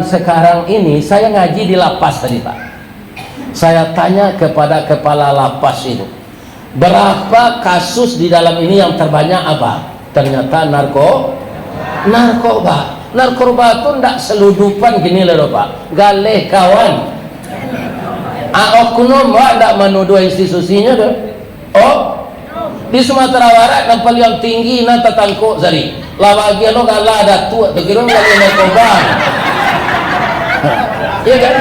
sekarang ini, saya ngaji di lapas tadi Pak. Saya tanya kepada kepala lapas itu, berapa kasus di dalam ini yang terbanyak apa? Ternyata narkoba. Narkoba itu ndak seludupan gini loh Pak, galeh kawan. Oknum Pak ndak menuduh institusinya doh. Oh, di Sumatera Barat yang paling tinggi na tatangko zari. Lawagi lo gala ada tua, terkira galeh narkoba. Iya kan?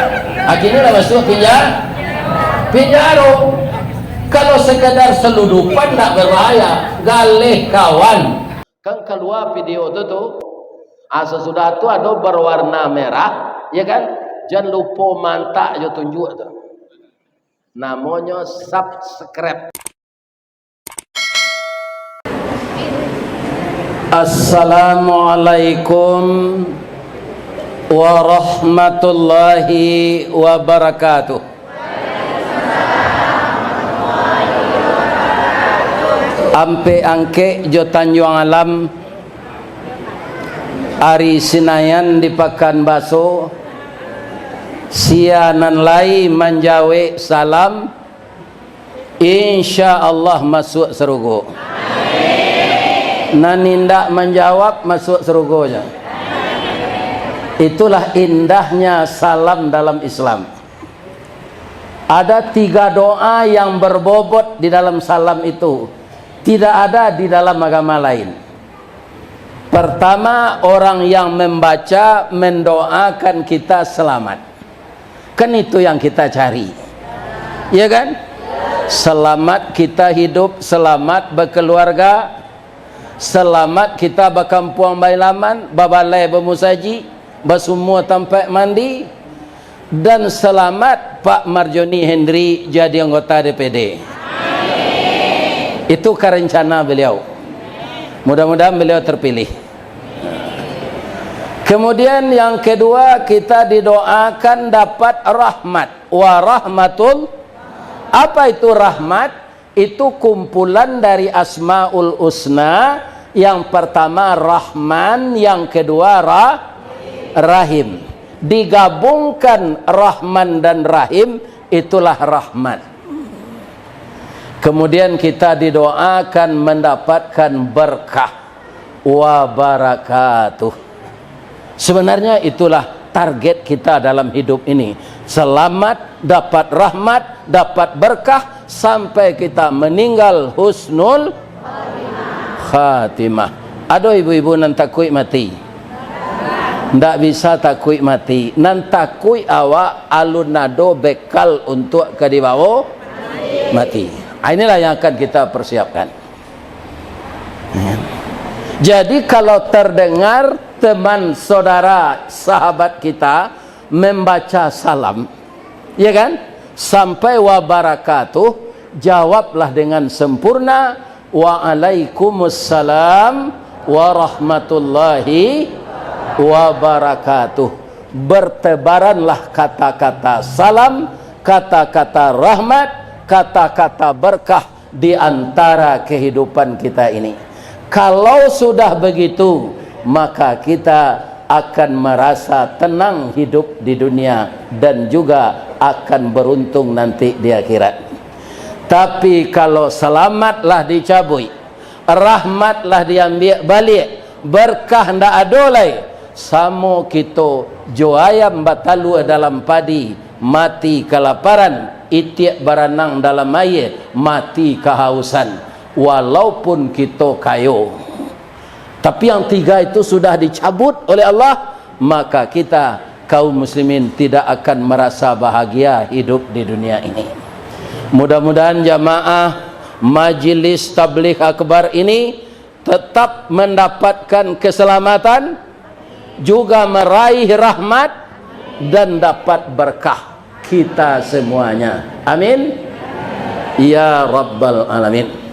Akhirnya lah masuk penjara. Kalau sekedar seludupan ndak berbahaya, galeh kawan. Kan keluar video itu tuh. Sesudah itu ada berwarna merah, ya kan? Jangan lupa mantak jo tunjuk tuh. Namanya subscribe. Assalamualaikum warahmatullahi wabarakatuh. Ampe angke jo Tanjung Alam Ari Sinayan di Pekanbaso sianan lai manjawe salam insya Allah masuk serugo. Nanindak menjawab masuk serugonya. Itulah indahnya salam dalam Islam. Ada 3 doa yang berbobot di dalam salam itu, tidak ada di dalam agama lain. Pertama, orang yang membaca mendoakan kita selamat. Kan itu yang kita cari, ya kan? Selamat kita hidup, selamat berkeluarga, selamat kita berkampuang bailaman, babalai bermusaji, bersumua tempat mandi, dan selamat Pak Marjoni Hendri jadi anggota DPD. Itu rencana beliau. Mudah-mudahan beliau terpilih. Kemudian yang kedua, kita didoakan dapat rahmat. Wa rahmatul. Apa itu rahmat? Itu kumpulan dari Asmaul Husna. Yang pertama Rahman, yang kedua Rahim. Digabungkan Rahman dan Rahim, itulah rahmat. Kemudian kita didoakan mendapatkan berkah wa barakatuh. Sebenarnya itulah target kita dalam hidup ini. Selamat, dapat rahmat, dapat berkah sampai kita meninggal husnul khatimah. Ada ibu-ibu nan takui mati? Ndak bisa takui mati. Nan takui awak alun nado bekal untuk ke dibawa mati. Inilah yang akan kita persiapkan. Jadi kalau terdengar teman, saudara, sahabat kita membaca salam, ya kan? Sampai wa barakatuh, jawablah dengan sempurna wa alaikumussalam warahmatullahi wabarakatuh. Bertebaranlah kata-kata salam, kata-kata rahmat, kata-kata berkah di antara kehidupan kita ini. Kalau sudah begitu, maka kita akan merasa tenang hidup di dunia dan juga akan beruntung nanti di akhirat. Tapi kalau selamatlah dicabui, rahmatlah diambil balik, berkah ndak ada lagi, samo kita jo ayam batalu dalam padi mati kelaparan, itiak baranang dalam air mati kehausan. Walaupun kita kayo, tapi yang 3 itu sudah dicabut oleh Allah, maka kita kaum muslimin tidak akan merasa bahagia hidup di dunia ini. Mudah-mudahan jamaah Majelis Tabligh Akbar ini tetap mendapatkan keselamatan, juga meraih rahmat dan dapat berkah kita semuanya. Amin ya rabbal alamin.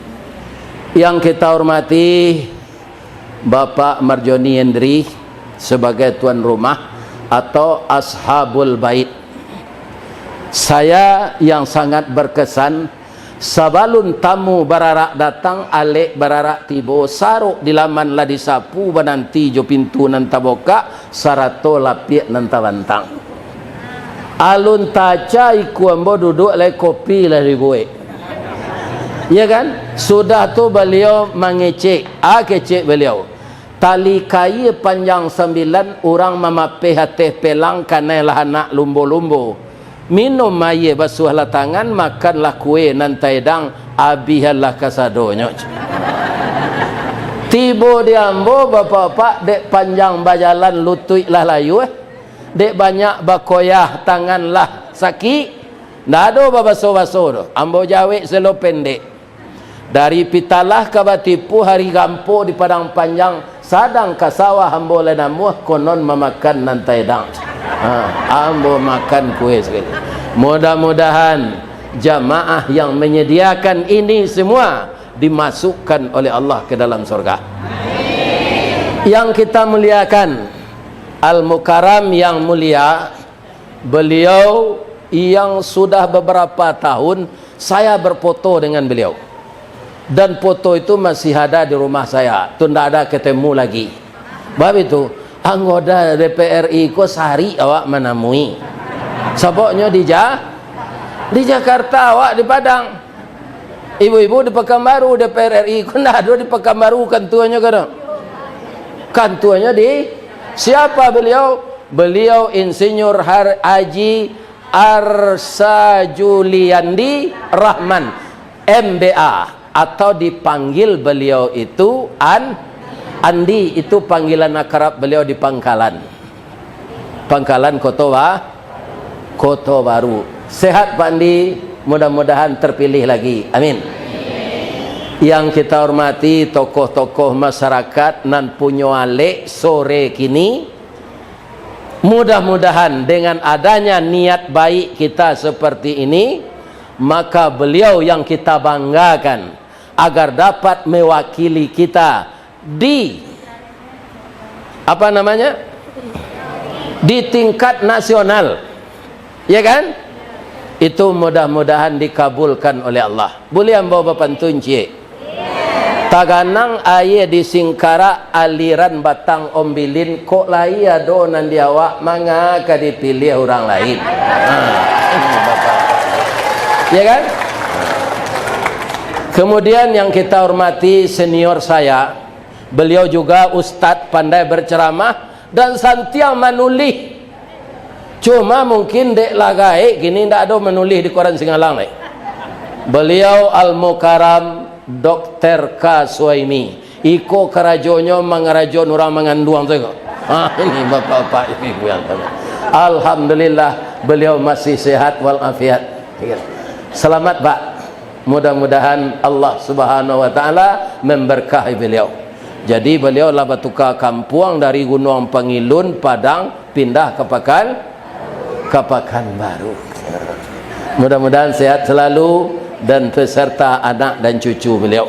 Yang kita hormati Bapak Marjoni Hendri sebagai tuan rumah atau Ashabul Bait. Saya yang sangat berkesan Sabalun tamu bararak datang, alek bararak tibo, saruk di laman lah disapu, bananti jo pintu nan taboka, sarato lapiak nan tabantang. Alun taca iku ambo duduk le kopi lah dibuat. Ya kan? Sudah tu beliau mengecek, kecek beliau. Tali kayu panjang 9, orang mamapeh hateh pelang kanelah anak lumbo-lumbo. Minum air, basuhlah tangan, makanlah kue nan taidang, abihalah kasadonyo. Tibo diambo bapak-bapak dek panjang bajalan lutut lah layu dek banyak bakoyah tangan lah sakit. Ndak ada babaso-baso do. Ambo jawe selo pendek. Dari pitalah ke batipu hari gampo di padang panjang sadang ke sawah ambo lenamuh konon memakan nan taidang. Ambo makan kue sekali. Mudah-mudahan jamaah yang menyediakan ini semua dimasukkan oleh Allah ke dalam surga. Yang kita muliakan Al-Mukarram yang mulia, beliau yang sudah beberapa tahun saya berfoto dengan beliau, dan foto itu masih ada di rumah saya, tu tidak ada ketemu lagi. Sebab itu anggota DPRI ko sehari awak menemui saboknya di Jakarta, awak di Padang, ibu-ibu di Pekanbaru. DPR RI ko ndak ada di Pekanbaru kantuannya kadang. Kantuannya di siapa beliau? Beliau Insinyur Haji Arsa Juliandi Rahman MBA, atau dipanggil beliau itu Andi, itu panggilan akrab beliau di Pangkalan Kota Baru. Sehat Pak Andi, mudah-mudahan terpilih lagi, amin. Yang kita hormati tokoh-tokoh masyarakat nan punyo alek sore kini, mudah-mudahan dengan adanya niat baik kita seperti ini, maka beliau yang kita banggakan agar dapat mewakili kita di di tingkat nasional, ya kan? Itu mudah-mudahan dikabulkan oleh Allah. Boleh ambo pantun cie? Taganang aye di Singkara aliran batang ombilin kok lai ado nan diawak manga ka dipilih orang lain. Ya kan? Kemudian yang kita hormati senior saya, beliau juga ustadz, pandai berceramah dan santiang menulis. Cuma mungkin dek lagai gini ndak ada menulis di koran Singalang. Beliau Al-Mukarram Dr. K. Suhaimi. Iko kerajonyo mangarajon orang manganduang tu. Ini bapak-bapak ibu yang tahu. Alhamdulillah beliau masih sehat walafiat. Selamat Pak. Mudah-mudahan Allah Subhanahu wa taala memberkahi beliau. Jadi beliau lah batuka kampuang dari Gunung Pangilun Padang pindah ke Pekanbaru. Mudah-mudahan sehat selalu dan beserta anak dan cucu beliau.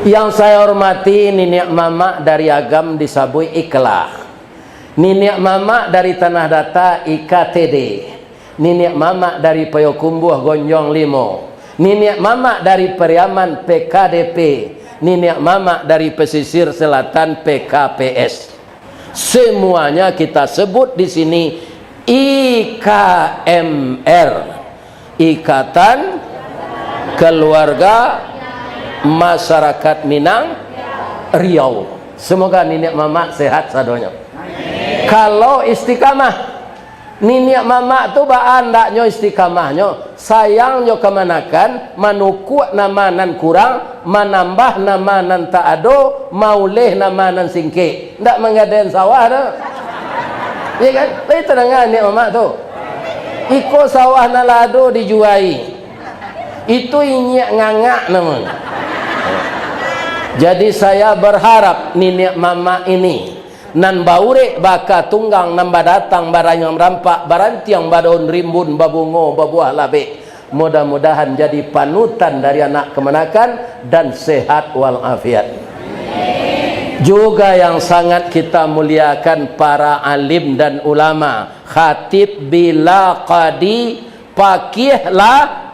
Yang saya hormati Niniak Mama dari Agam di Sabui Ikla, Niniak Mama dari Tanah Data IKTD, Niniak Mama dari Payokumbuh Gonjong Limo, Niniak Mama dari Periaman PKDP, Niniak Mama dari Pesisir Selatan PKPS. Semuanya kita sebut di sini IKMR, Ikatan Keluarga Masyarakat Minang Riau. Semoga Niniak Mama sehat sadonya. Kalau istiqamah, Niniak Mama tu baan ndaknyo istiqamahnya, sayangnya kemanakan manukuk namanan kurang, menambah namanan tak ado, mauleh namanan singke, ndak mengadain sawah dah. Ya kan? Itu dengan Niniak Mama tu. Iko sawah nalado dijuai. Itu inyak ngangak namun. Jadi saya berharap Niniak Mama ini nan baure baka tunggang nambah datang barang yang merampak barantiang badaun rimbun babungo babuah labe. Mudah-mudahan jadi panutan dari anak kemenakan dan sehat walafiat. Juga yang sangat kita muliakan para alim dan ulama, khatib bila qadi, pakihlah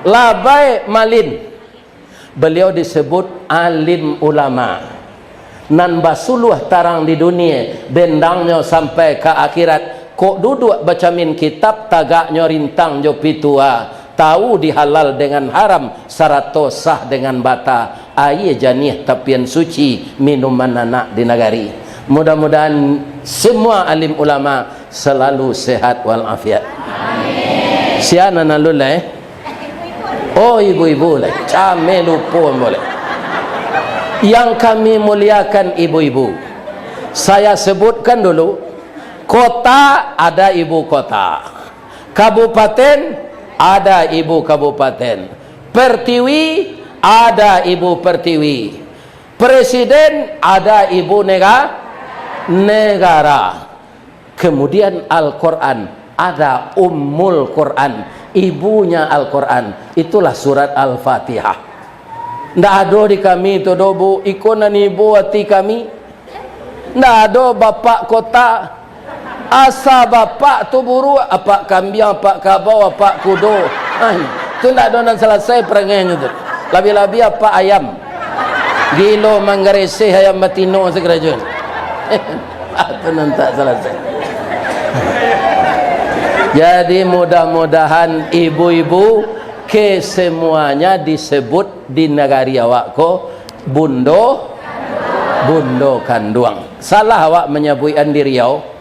Labai Malin. Beliau disebut alim ulama. Nan basuluh tarang di dunia, bendangnya sampai ke akhirat. Kok duduk baca min kitab, tagaknya rintang jo pitua. Tahu dihalal dengan haram, sarato sah dengan bata. Air janih tapian suci, minuman anak di negari. Mudah-mudahan semua alim ulama selalu sehat walafiat. Amin. Siapa nalulai? Oh, ibu-ibu lah, came lupa boleh. Yang kami muliakan ibu-ibu, saya sebutkan dulu. Kota ada ibu kota, kabupaten ada ibu kabupaten, pertiwi ada ibu pertiwi, presiden ada ibu negara. Kemudian Al-Quran ada Ummul Quran, ibunya Al-Quran, itulah surat Al-Fatihah. Ndak ada di kami itu dobu ikonan ibu hati kami. Ndak ada bapak kota. Asa bapak tu buru, apa kambiang, apa kabau, apa kudo. Tu ndak ada nan selesai perengenya tu. Labi-labi apa ayam. Gilo manggarese ayam batino segerajun. Itu nan tak selesai. Jadi mudah-mudahan ibu-ibu ke semuanya disebut di negari awak ko bundo kanduang. Salah awak menyebutan di Riau?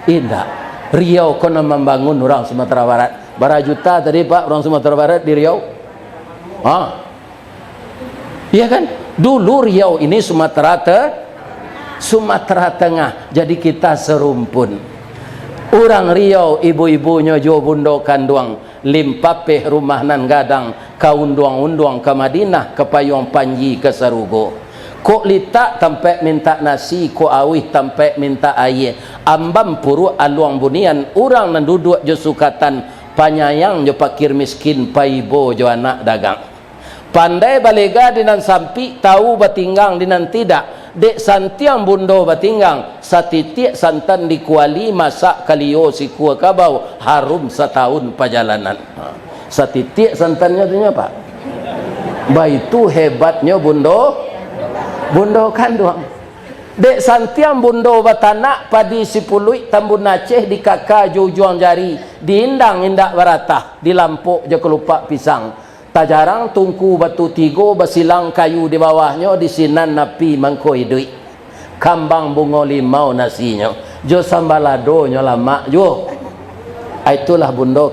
Tidak. Riau kena membangun orang Sumatera Barat. Berapa juta tadi Pak orang Sumatera Barat di Riau? Iya kan? Dulu Riau ini Sumatera Tengah. Jadi kita serumpun. Orang Riau ibu-ibunya jo bundo kanduang, limpapeh rumah nan gadang, kaunduang-unduang ke Madinah, ke Payung Panji ke Sarugo. Kok litak tampe minta nasi, kok awih tampe minta air. Ambam puru aluang bunian, orang nan duduk jo sukatan, panyayang jo pakir miskin, paibo jo anak dagang. Pandai balega dinan sampi, tahu batinggang dinan tidak. Dek santiang bundo batinggang, satitik santan dikuali masak kalio si kuah kabau, harum setahun perjalanan. Satitik santannya tu apa? Baitu hebatnya bundo kanduang. Dek santiang bundo batanak padi sipului tambun Aceh di kakak jujuang jari, diindang indak baratah, di lampuk je kelupak pisang. Tak jarang tungku batu tigo basilang kayu di bawahnya, di sinan napi mangkoi duit. Kambang bungo limau nasinya. Jo sambalado nyo lama jo. Itulah bundo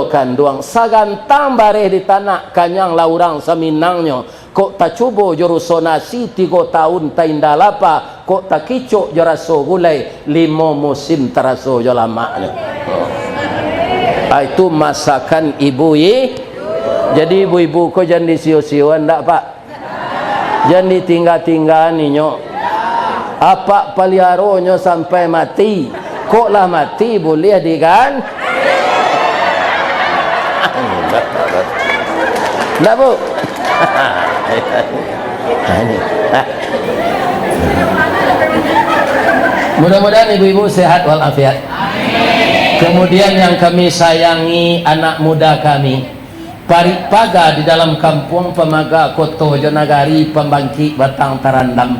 kanduang. Sagantang bareh di tanah kanyang laurang saminangnya. Kok tak cubo jo ruso nasi 3 tahun ta indalapa. Kok tak kicuk jo raso gulai 5 musim teraso jo lamanya. Itu masakan ibu Jadi ibu-ibu kau jangan disio-sioan tak Pak? Jangan ditinggal-tinggal ni nyok. Apa peliharonyo sampai mati? Kok lah mati boleh digan? Tak Bu? Mudah-mudahan ibu-ibu sehat walafiat. Kemudian yang kami sayangi anak muda kami, Paripaga di dalam kampung Pemaga Koto Jonagari Pembangkit Batang Tarandam.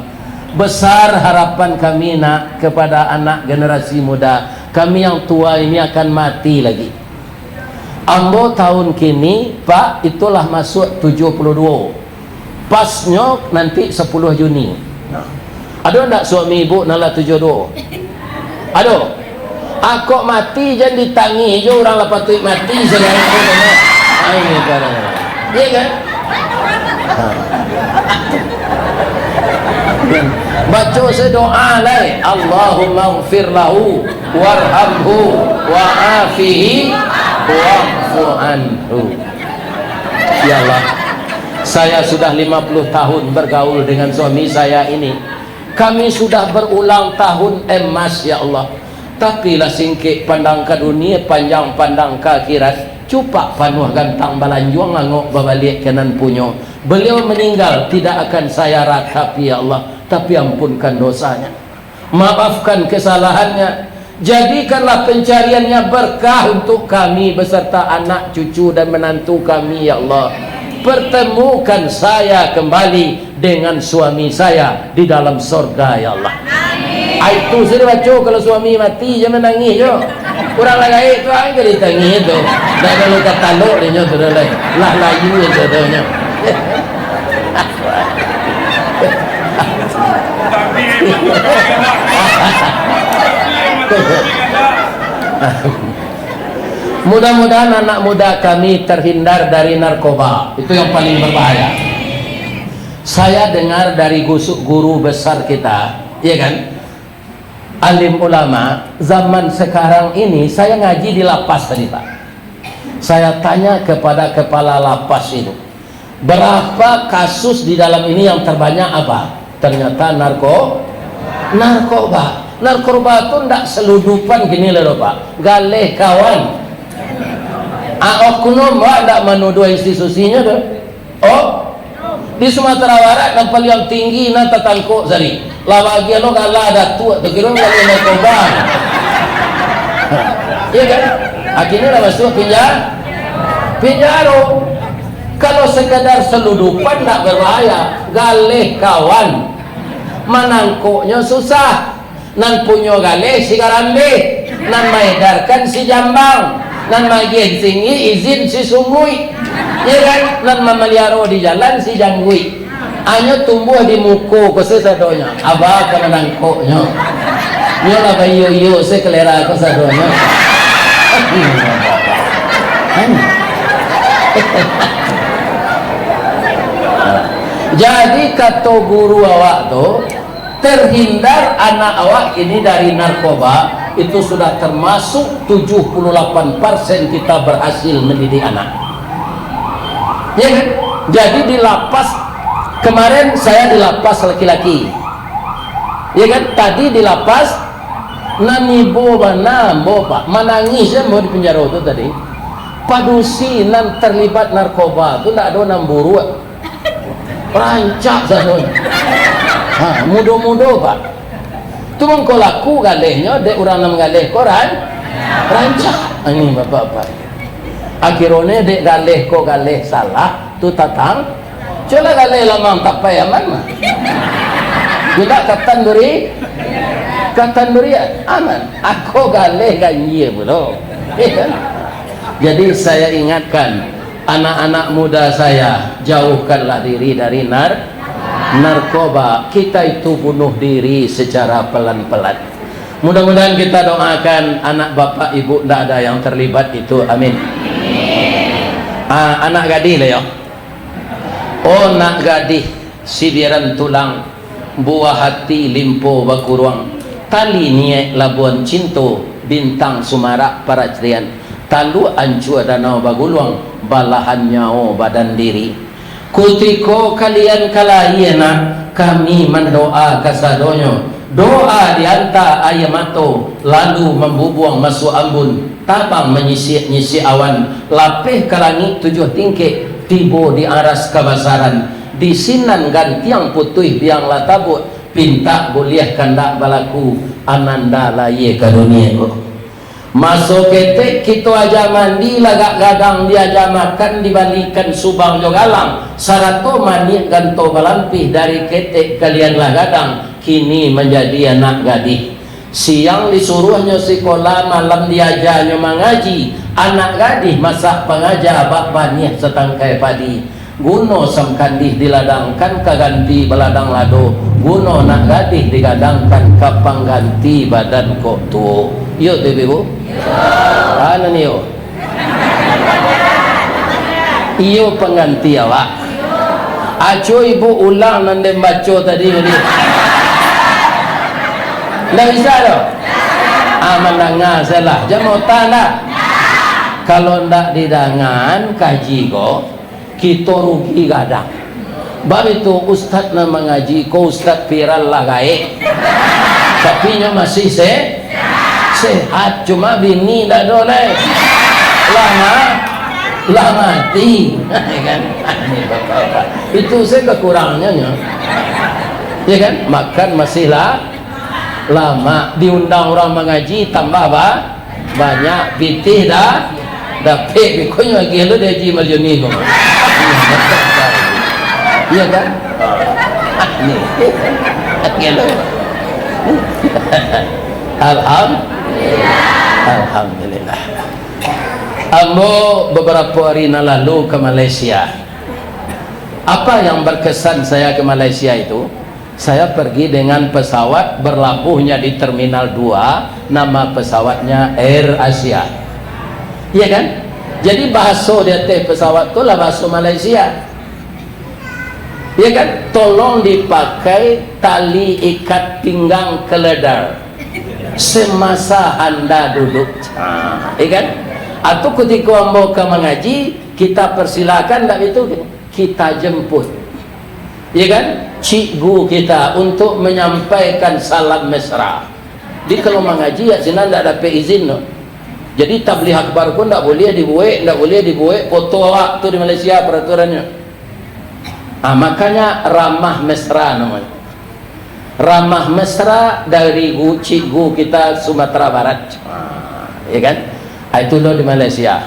Besar harapan kami nak kepada anak generasi muda. Kami yang tua ini akan mati lagi. Ambo tahun kini Pak itulah masuk 72. Pasnya nanti 10 Juni. Ada tak suami ibu nala 72? Ada? Aku mati jangan ditangi je orang lepas tu mati sekarang tu tengok. Ini kan. Iya kan? Baca sedoa lah. Allahumma ighfir lahu warhamhu wa'afihi wa'fu anhu. Ya Allah, saya sudah 50 tahun bergaul dengan suami saya ini. Kami sudah berulang tahun emas ya Allah. Tapi lah singkit pandang ke dunia, panjang pandang ke akhirat. Cupak panuh gantang balanjuang ngangok babalik kanan punyo. Beliau meninggal tidak akan saya ratapi ya Allah, tapi ampunkan dosanya, maafkan kesalahannya. Jadikanlah pencariannya berkah untuk kami beserta anak, cucu dan menantu kami ya Allah. Pertemukan saya kembali dengan suami saya di dalam surga ya Allah. Itu saya baca kalau suami mati jangan menangis yo. Kurang lagi itu aja ditangis itu. Dah kalau kata taluk dia tu dah lah layu je dah. Mudah-mudahan anak muda kami terhindar dari narkoba. Itu yang paling berbahaya. Saya dengar dari guru besar kita, ya kan, alim ulama zaman sekarang ini. Saya ngaji di lapas tadi Pak. Saya tanya kepada kepala lapas itu, berapa kasus di dalam ini yang terbanyak apa? Ternyata narkoba. Narkoba itu tidak seludupan gini loh Pak, galeh kawan. Oknum tidak menuduh institusinya tuh. Oh, di Sumatera Barat yang paling tinggi nanti tangkuk sari. Lawagi lo kalah ada tua, terkira galeh narkoba. Iya kan? Akhirnya dah masuk penjara. Kalau sekadar seludupan tidak berbahaya, galeh kawan. Manangkuknya susah. Nan punya galeh si Karambe, nan maedarkan si Jambang, nan magian tinggi izin si Sungguy, ya kan? Nan memeliara di jalan si Janggui. Hanya tumbuh di muka kesesadonya. Abah ke manangkuknya. Nyo lah bayu sekelera kesesadonya. Jadi kata guru awak tu, terhindar anak awak ini dari narkoba itu sudah termasuk 78% kita berhasil mendidik anak. Ya kan? Jadi di lapas kemarin saya di lapas laki-laki. Ya kan? Tadi di lapas nani boba Pak menangis ya mau di penjara itu tadi. Padusi nan terlibat narkoba itu tidak ada namburu. Rancak saja. Mudah-mudah Pak. Tu mengko laku galehnya dek orang nam galeh koran rancak. Ini bapak-bapak. Akhirnya dek galeh salah tu tatang. Coba galeh lama tak payah mana. Tidak katan beri aman. Aku galeh ganjil bro. Jadi saya ingatkan anak-anak muda saya, jauhkanlah diri dari narkoba. Kita itu bunuh diri secara pelan-pelan. Mudah-mudahan kita doakan anak bapak ibu tidak ada yang terlibat itu, amin. Anak gadis lah ya. Oh nak gadis sibiran tulang, buah hati limpo bakuruang, tali niat labuan cinto, bintang sumarak para cerian, talu ancu danau baguluang, balahan nyao badan diri. Kutiko kalian kalayana kami mendoa kasadonyo, doa dianta ayamato lalu membubuang masuk ambun, tabang menyisi awan, lapih ke langit 7 tingkik, tibo di aras kebasaran, di sinan gantiang putih biang latabut, pinta boleh kandak balaku ananda laye ke dunia ko. Masuk ketek kita aja mandi lagak gadang dia aja makan dibalikan subang jogalang sarato mani ganto balampih dari ketek kalian lah gadang kini menjadi anak gadis. Siang disuruhnya sekolah, malam diajarnya mengaji. Anak gadis masak pengajar bak banyak setangkai padi. Guno samkandih diladangkan kaganti beladang lado. Guno nak gadis digadangkan kapang ganti badan kok tu. Yuk ibu. Ano niyo? Iyo pengganti awak. Aco ibu ulang nande baca tadi ni. Ndak bisa doh. Mendengar salah. Jamutan dah. Kalau ndak didangan kaji ko, kita rugi gadang. Bab itu ustaz na mengaji ko ustaz viral lah gae. Tapi nya masih sehat, cuma bini dah doleh lah mati kan. Itu saya kekurangannya ya kan, makan masih lama. Diundang orang mengaji tambah banyak. Pitih dah dapet bikonya lagi lo dia haji maljuni kok. Iya kan? Nih. Gitu. Alhamdulillah. Ambo beberapa hari lalu ke Malaysia. Apa yang berkesan saya ke Malaysia itu? Saya pergi dengan pesawat, berlabuhnya di Terminal 2, nama pesawatnya Air Asia. Iya kan? Jadi bahasa di atas pesawat itu lah bahasa Malaysia. Iya kan? Tolong dipakai tali ikat pinggang keledar semasa Anda duduk. Iya kan? Atau ketika ambo ke mengaji, kita persilakan tak itu kita jemput. Iya kan? Cikgu kita untuk menyampaikan salam mesra. Di kalau mengaji ya sini tak dapat izin no. Jadi tabligh akbar pun tak boleh dibuat foto awak tu di Malaysia peraturannya. Makanya ramah mesra namanya. Ramah mesra dari cikgu kita Sumatera Barat. Ya kan? Itu loh di Malaysia.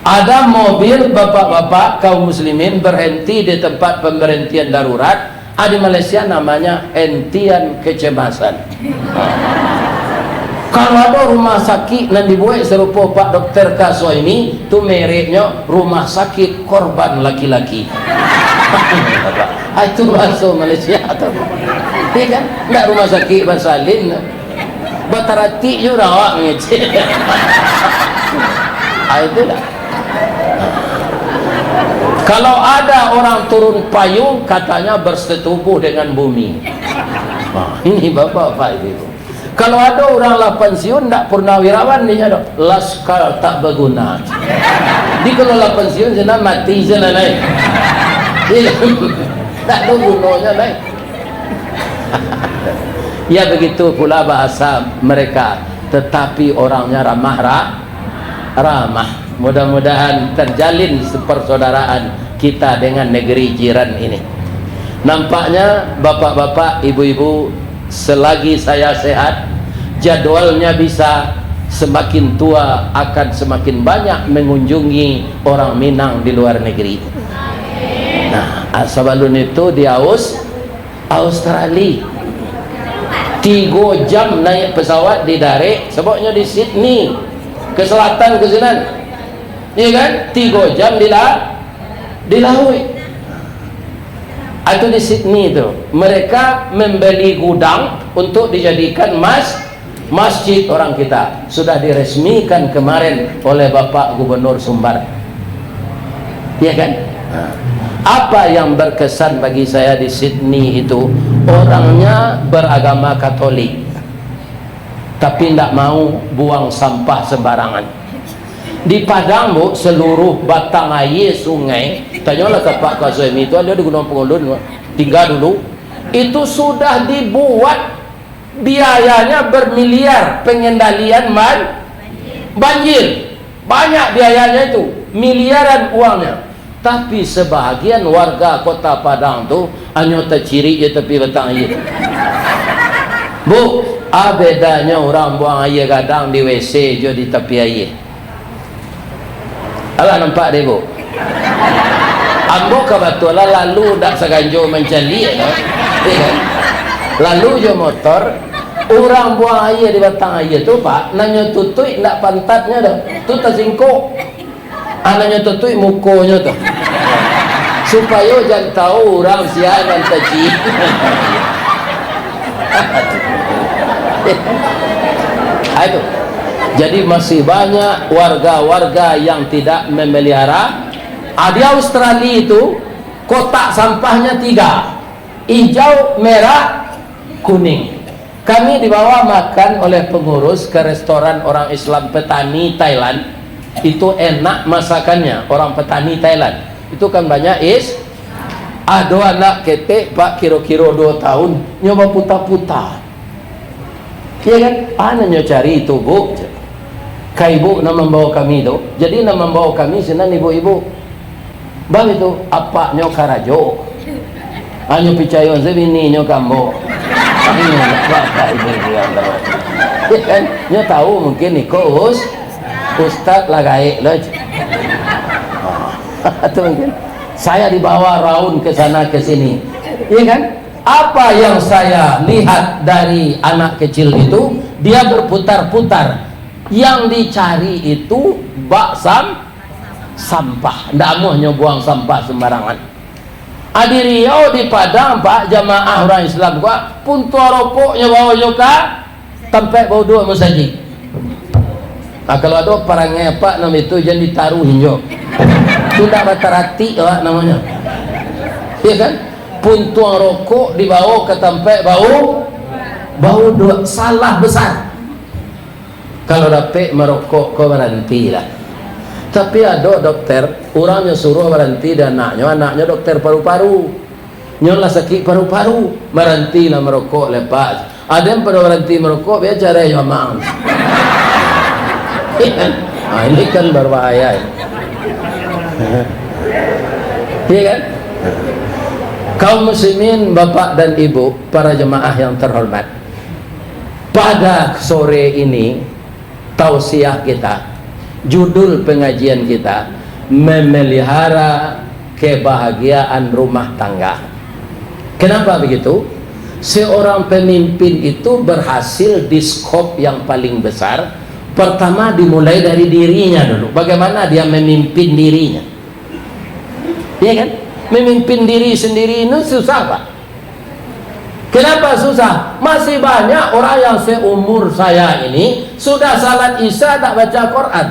Ada mobil bapak-bapak kaum muslimin berhenti di tempat pemberhentian darurat. Di Malaysia namanya hentian kecemasan. Kalau ada rumah sakit yang dibuat serupa Pak Dokter Kaso ini, itu mereknya rumah sakit korban laki-laki. Itu bahasa Malaysia atau iya kan? Enggak rumah sakit Basalin. Batarati juga awak ngecek. Itulah. Kalau ada orang turun payung, katanya bersetubuh dengan bumi. Ini bapak-bapak itu. Kalau ada orang lah pensiun, tak purnawirawan dia ada laskar tak berguna. Di kalau lah pensiun, sana mati sana naik. Tak ada gunanya naik. Ya begitu pula bahasa mereka, tetapi orangnya ramah. Mudah-mudahan terjalin persaudaraan kita dengan negeri jiran ini. Nampaknya bapak-bapak, ibu-ibu, selagi saya sehat, jadwalnya bisa semakin tua akan semakin banyak mengunjungi orang Minang di luar negeri. Nah, sebelum itu di Australia 3 jam naik pesawat di Darek, sebabnya di Sydney ke selatan ke sini. Iya kan? 3 jam di laut. Itu di Sydney itu. Mereka membeli gudang untuk dijadikan masjid orang kita. Sudah diresmikan kemarin oleh Bapak Gubernur Sumbar. Iya kan? Apa yang berkesan bagi saya di Sydney itu, orangnya beragama Katolik, tapi tidak mau buang sampah sembarangan. Di Padang bu, seluruh batang air sungai, tanyalah ke Pak Kasemi itu, ada di Gunung Pengulun, tinggal dulu, itu sudah dibuat, biayanya bermiliar pengendalian banjir, banyak biayanya itu, miliaran uangnya. Tapi sebahagian warga kota Padang tu hanya terciri je tepi batang air. Bu, bedanya orang buang air kadang di WC je di tepi air. Alah nampak deh bu. Ambo kebetulan lalu dak seganjo mencari ya. Lalu je motor, orang buang air di batang air tu pak, nanya tutui ndak pantatnya dah. Tu tersingkuk. Anaknya tutui mukonya tu. Supaya jangan tahu orang siaran tadi. Itu. Jadi masih banyak warga-warga yang tidak memelihara. Di Australia itu kotak sampahnya 3, hijau, merah, kuning. Kami dibawa makan oleh pengurus ke restoran orang Islam petani Thailand. Itu enak masakannya, orang petani Thailand. Itu kan banyak ada anak ketek pak kira-kira 2 tahun nyoba puta-puta. Iya kan? Anaknya cari itu bu. Kak ibu nak membawa kami itu. Jadi nak membawa kami senang ibu-ibu. Bang itu apaknya karajo. Anyo picayon sebini nyo kambo. Bapak ini yang terus. Ya kan, nya tahu mungkin Niko Ustad lah gaik loh. Atau mungkin saya dibawa raun ke sana ke sini. Iya kan? Apa yang saya lihat dari anak kecil itu, dia berputar-putar. Yang dicari itu sampah. Ndak mau buang sampah sembarangan. Adi Riau di Padang Pak, jamaah orang Islam gua pun tua rokoknya bawa juga tempat bau dua masjid. Nah, kalau ada para ngepak nama itu jangan ditaruh hinjo. Sudah batarati lah namanya. Iya kan? Pun tuang rokok dibawa ke tempat bau dua, salah besar. Kalau dapat merokok kau berhenti lah. Tapi ada dokter, orangnya suruh berhenti dan anaknya dokter paru-paru. Nyolah sakit paru-paru, berhenti lah merokok lepas. Ada yang pada berhenti merokok, biar cara yang mang. Nah, ini kan berbahaya. Iya kan? Kaum muslimin, bapak dan ibu, para jemaah yang terhormat, pada sore ini tausiah kita, judul pengajian kita, memelihara kebahagiaan rumah tangga. Kenapa begitu? Seorang pemimpin itu berhasil di skop yang paling besar. Pertama dimulai dari dirinya dulu. Bagaimana dia memimpin dirinya? Iya kan? Memimpin diri sendiri itu susah, Pak. Kenapa susah? Masih banyak orang yang seumur saya ini sudah salat isya tak baca Quran,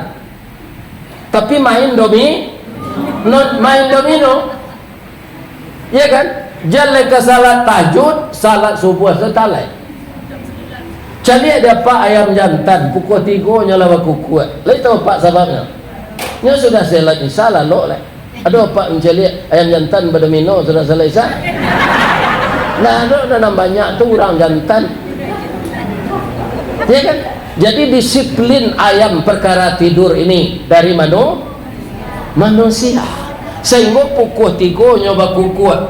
tapi main domino. Iya kan? Jalan ke salat tahajud, salat subuh setalai. Jadi ada Pak ayam jantan pukul 3 nyala kuat. Lalu tahu Pak sebabnya? Nya sudah salat isya lalu lah. Ada Pak mencari ayam jantan berdomino sudah selesai. Nah, ada banyak tuh orang jantan. Ya kan? Jadi disiplin ayam perkara tidur ini dari manusia. Sehingga pukul 3 nyoba kukuat.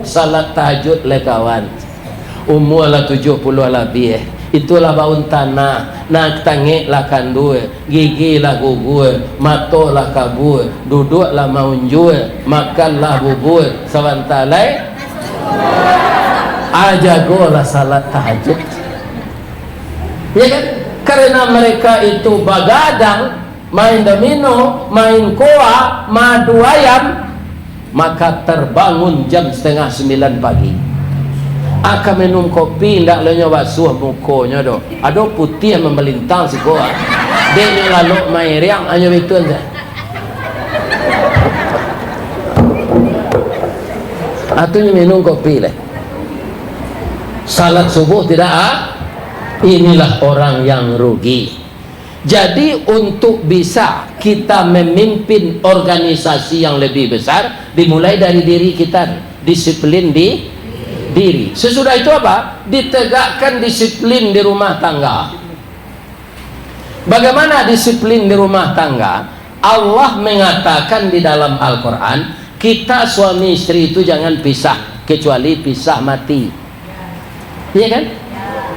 Salat tahajud le kawan. Umur lah 70 lebih. Itulah baun tanah, nak tangik lah kandue, gigi lah gugur, mato lah kabur, duduk lah maunjur, makan lah bubur, sebentalai ajago lah salat tahajud. Ya kan? Karena mereka itu bagadang, main domino, main koa, madu ayam, maka terbangun jam 8:30 pagi. Akan minum kopi, ndak le nyoba suah mukonya do. Ada putih yang memelintang si koa. Dia lalu main riang hanya betul saja. Atunya minum kopi le. Salat subuh tidak inilah orang yang rugi. Jadi untuk bisa kita memimpin organisasi yang lebih besar, dimulai dari diri kita, disiplin di diri. Sesudah itu apa? Ditegakkan disiplin di rumah tangga. Bagaimana disiplin di rumah tangga? Allah mengatakan di dalam Al-Quran, kita suami istri itu jangan pisah, kecuali pisah mati. Iya kan?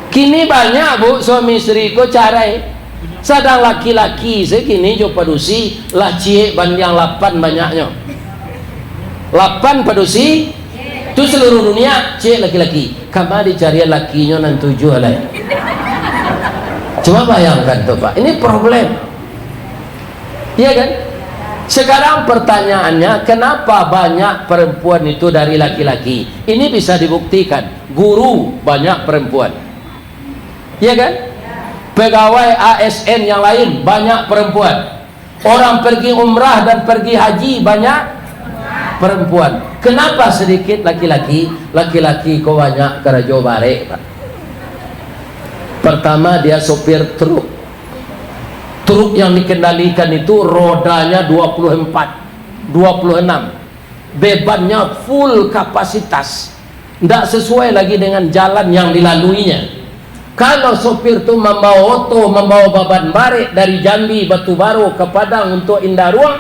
Kini banyak bu suami istri ko carai. Sedang laki-laki segini jo padusi lah cie banding 8 banyaknya. 8 padusi itu seluruh dunia cek laki-laki. Kama dicari lakinya nan 7 lah. Coba bayangkan tuh Pak, ini problem. Iya kan? Sekarang pertanyaannya, kenapa banyak perempuan itu dari laki-laki? Ini bisa dibuktikan. Guru banyak perempuan. Iya kan? Pegawai ASN yang lain banyak perempuan. Orang pergi umrah dan pergi haji banyak perempuan. Kenapa sedikit laki-laki? Laki-laki kok banyak kerajo bare, Pak. Pertama dia sopir truk. Truk yang dikendalikan itu rodanya 24, 26. Bebannya full kapasitas. Tidak sesuai lagi dengan jalan yang dilaluinya. Kalau sopir itu membawa oto, membawa beban bare dari Jambi, Batubaro ke Padang untuk Indah Ruang,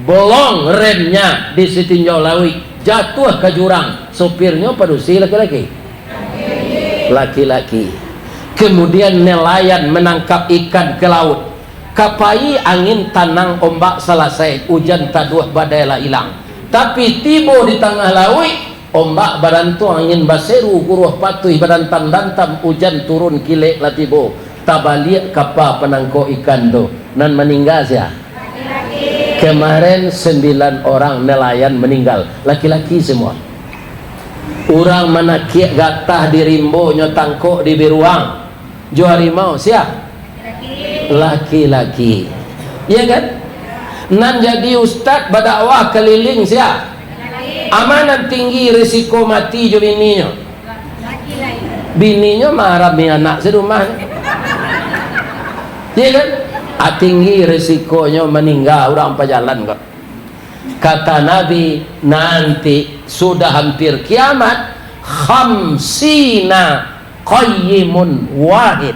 bolong remnya di Sitinjau Lawi, jatuh ke jurang. Sopirnya padusi laki-laki. Laki-laki. Kemudian nelayan menangkap ikan ke laut. Kapai angin tanang ombak selesai, hujan taduh badai lah hilang. Tapi tiba di tengah laut, ombak badan tu angin baseru guruh patuh badan tandantam, hujan turun kilek lah tiba. Tabalik kapal penangkau ikan tu nan meninggal sia. Kemarin 9 orang nelayan meninggal, laki-laki semua. Orang menakik gatah di rimbo nyo tangkok di biruang. Jo harimau sia. Laki-laki. Ya kan? Nan jadi ustaz berdakwah keliling sia. Amanat tinggi risiko mati jo bininya. Bininya marah mi anak serumah. Ya kan? Tinggi risikonya meninggal orang pejalan kok. Kata Nabi, nanti sudah hampir kiamat, khamsina qayyimun wahid.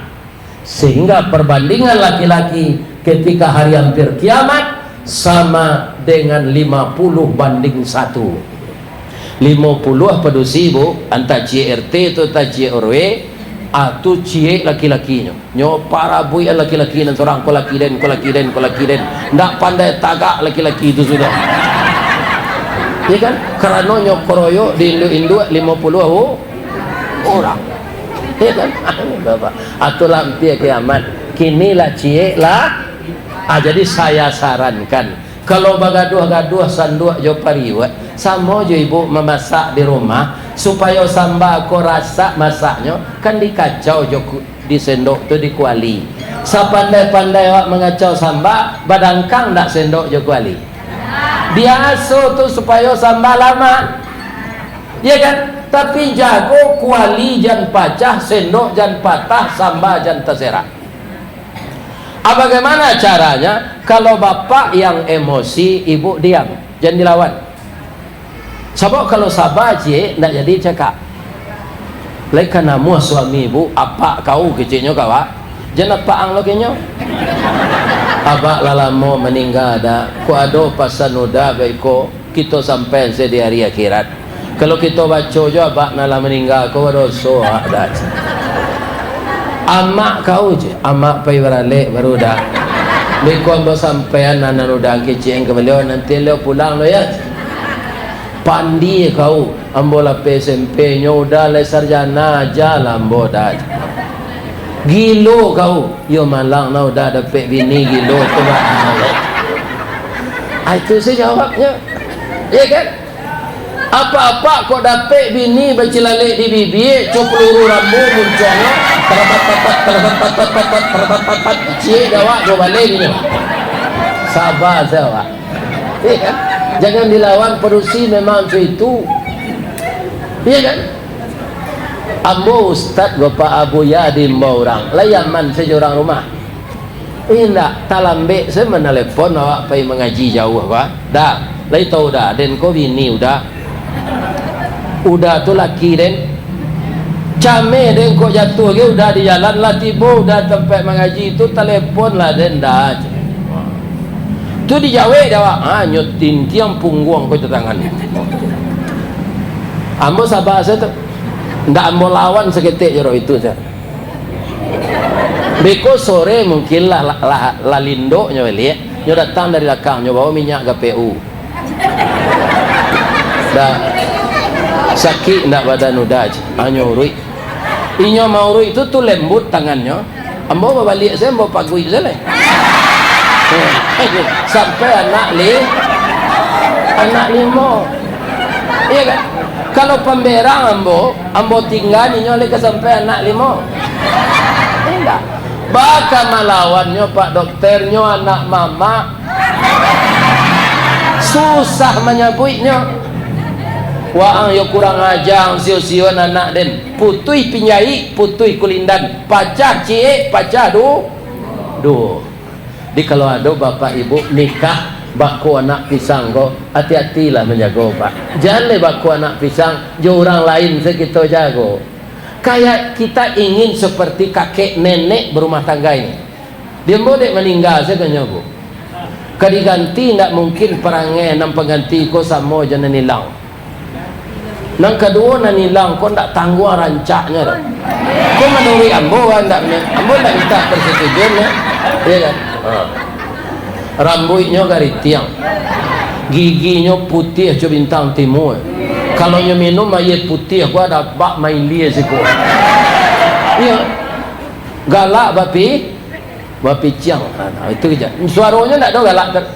Sehingga perbandingan laki-laki ketika hari hampir kiamat sama dengan 50 banding 1. 50 padusi bu, antara CRT itu tak CRW, atau cie laki-lakinya. Nyo para bui laki-laki dan seorang ko laki den. Ndak pandai tagak laki-laki itu sudah. Ya kan? Karena nyo koroyo di Indo 50 orang. Ya kan? Bapak. Atau lampi kiamat. Kinilah cie lah. Jadi saya sarankan, kalau bagaduh-gaduh sanduak jo pariwat, sama jo ibu memasak di rumah supaya samba ko rasa masaknya kan dikacau jo di sendok tu di kuali. Sapandai-pandai awak mengacau samba, badangkang ndak sendok jo kuali. Biasa tu supaya samba lama. Ya kan? Tapi jago kuali jan pacah, sendok jan patah, samba jan terserak. Bagaimana caranya? Kalau bapak yang emosi, ibu diam, jangan dilawan. Sebab kalau sabar je, nak jadi cakap. Lekan namu suami ibu, apa kau kecilnya kawa? Jangan apa ang lokenyo. Abak lalamo meninggal dah. Ku ado pasan udah baiko kita sampai di hari akhirat. Kalau kita baca jo abak nala meninggal, kau dosa ada. Amak kau je, amak pai beralek baru dah. Beko ambo sampean anak udah kecil ke beliau nanti beliau pulang lo ya. Pandi kau, ambo la SMP nyo udah le sarjana aja lambo dah. Gilo kau, yo malang na udah dapat bini gilo tu bah. Itu saya jawabnya, ya kan? Apa-apa kau dapat bini bercilalek di bibir, cuk peluru rambu munculnya, terbat cie jawab kau balik ni. Sabar sahaja. Ya kan? Jangan dilawan perusi memang itu. Ya kan? Ambo ustaz Bapak Abu Yadim orang layaman sejorang rumah. Indak talambe saya menelepon awak pergi mengaji jauh apa? Dah, lai tahu dah den ko bini udah tu laki den came den ko jatuh ke udah di jalan lah tiba udah tempat mengaji itu telepon lah den dah tu di Jawa dah nyotin tiang punggung ko tangan ambo sabar saya tu ndak ambo lawan seketik jero itu saya beko sore mungkin lah lindo nyo lihat nyo datang dari belakang nyo bawa minyak GPU dah sakit ndak badan udah anyo rui inyo mau rui itu tu lembut tangannya ambo balik saya ambo pagui saya sampai anak 5 iya kan kalau pemberang ambo tinggal inyo le sampai anak 5 enggak bakal melawannya pak dokternya anak mama susah menyapuinya waang yo kurang ajang sio-sio anak den putui pinjai putui kulindan pacah cie pacah do di kalau ada bapak ibu nikah baku anak pisang kok hati-hatilah menjaga pak jangan baku anak pisang jo orang lain sekitar jago kayak kita ingin seperti kakek nenek berumah tangga ini dia bodek meninggal saya kan nyobo kadiganti tidak mungkin perangai enam pengganti ko samo jangan hilang Nang kedua na nilang kau ndak tangguh rancaknya dah. Kau menurut ambo ndak minta persetujuan ya. Iya kan? Rambutnya garis tiang, giginya putih macam bintang timur. Kalau nyo minum air putih, aku ada bak main lia siko. Iya, galak bapi ciang. Itu aja. Suaranya tak ada galak.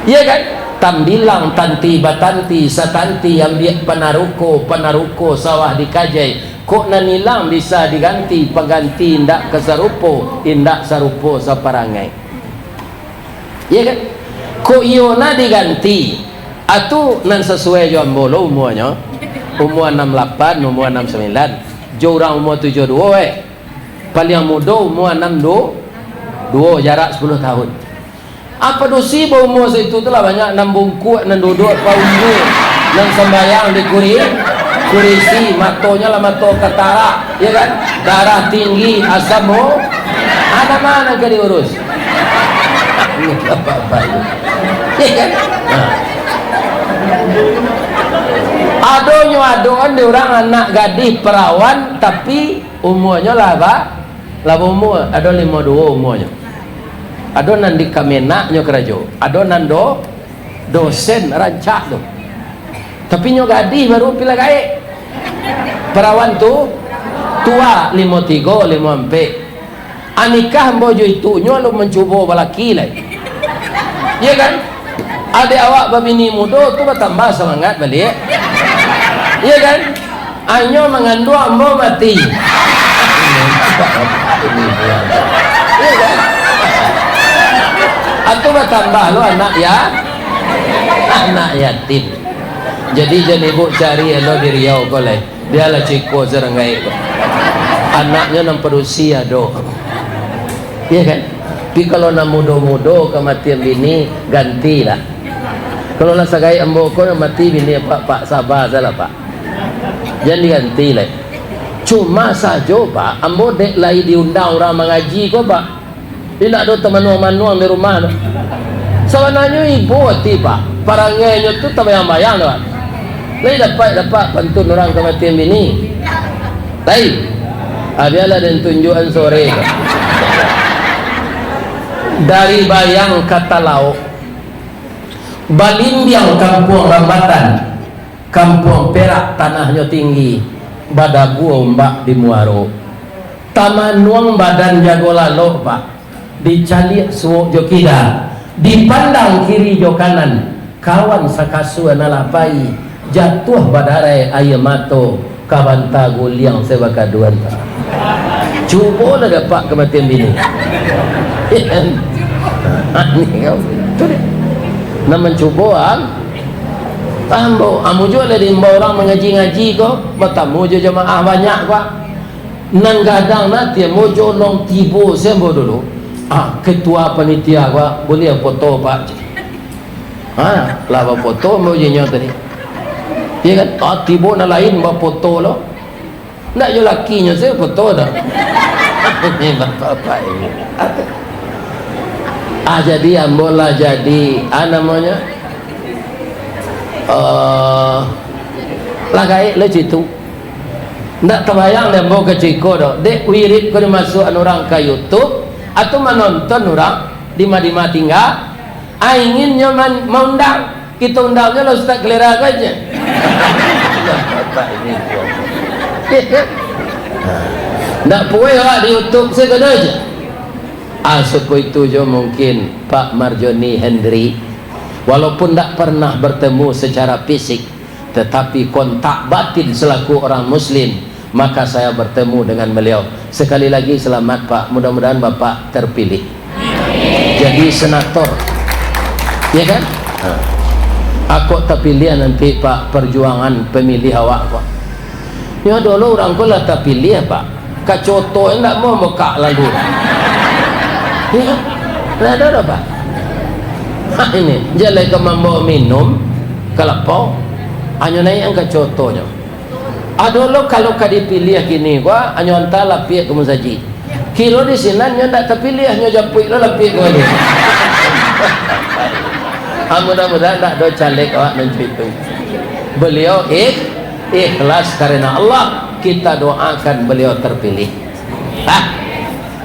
Iya kan? Tambilang tanti batanti satanti yang dia penaruko sawah dikajai. Kok nanilang bisa diganti pengganti indak kesarupo indak sarupo saparangai. Iya kan? Kok iona diganti atu nan sesuai jo ambolo umurnya umur 68 umur 69 jo orang umur 72 paling muda umur 62 jarak 10 tahun. Apa dosi ba umur itu telah banyak nan bungkuk nan duduk paundu nan sembayang di kurisi matonya lah mato ketara, ya kan? Darah tinggi asam ada mana ke diurus? Ini apa-apa itu, ya kan? Adoan di orang anak gadis perawan tapi umurnya lah umur ada 52 umurnya. Ado nan di kamenaknya kerajo, ado nan dosen rancak tu. Tapi nyo gadis baru pila gae. Perawan tu tua 53 54. Anikah bojo itu nyo lu mencuba balaki lah. Ya kan? Adik awak babini muda tu bertambah semangat balik. Ya kan? Anyo mengandung ambo mati. Ya kan? Atau bertambah lo anak yatim. Jadi ibu cari lo di Riau boleh. Dia lah ciko serengai. Anaknya nam perusia do. Iya kan? Tapi kalau nam mudo-mudo kematian bini gantilah. Kalau lah sagai amboko nam mati bini pak sabar salah pak. Jangan diganti lah. Cuma saja pak, ambo dek lai diundang orang mengaji kok pak. Tidak ada teman-teman di rumah no. Sebenarnya ibu hati pak parangnya tu tak bayang-bayang no. Lai dapat pantun orang kematian bini. Lai abialah dan tunjukan sore no. Dari bayang kata lauk Balimbiang kampung Rambatan, kampung Perak tanahnya tinggi, Badagu ombak di Muaro, Tamanuang badan jago lalu pak, dicalik suuk jokida, dipandang kiri jo kanan, kawan sakasu nalapai, jatuh badarai ayam mato, kabanta guliang sebakaduan. Cuba lah dapat kematian bini. Ini kau, tu dia. Nak mencuba ambo amu juga dari orang mengaji-ngaji ko bertamu je jemaah banyak ko nang gadang nanti mo jolong tibo sembo dulu ketua panitia ko boleh foto pak laba foto mo je nyo tadi ya kan tibo na lain ba foto lo ndak jo lakinya saya foto dah ini bapak ini jadi ambola jadi namanya lagai le situ ndak terbayang dan bawa ke Ciko dah dek wirid kau masuk orang ke YouTube atau menonton orang di mana tinggal ingin nyaman mengundang kita undangnya lo Ustaz Kelera aja ndak puai lah di YouTube segala aja seperti itu je mungkin Pak Marjoni Hendri walaupun tak pernah bertemu secara fisik tetapi kontak batin selaku orang muslim maka saya bertemu dengan beliau. Sekali lagi selamat Pak, mudah-mudahan Bapak terpilih jadi senator ya kan aku terpilih nanti Pak perjuangan pemilih awak Pak ya dulu orang ku lah terpilih Pak kacoto enggak mau mekak lagu ya ada Pak ini jalan ke membawa minum kelepau hanya naik angka contohnya lo kalau kau dipilih kini gua hanya entah lapik ke masjid kilo di sini hanya tak terpilih hanya japuk lo lapik gua ni Mudah-mudahan tak ada caleg awak mencuitu. Beliau ikhlas karena Allah, kita doakan beliau terpilih.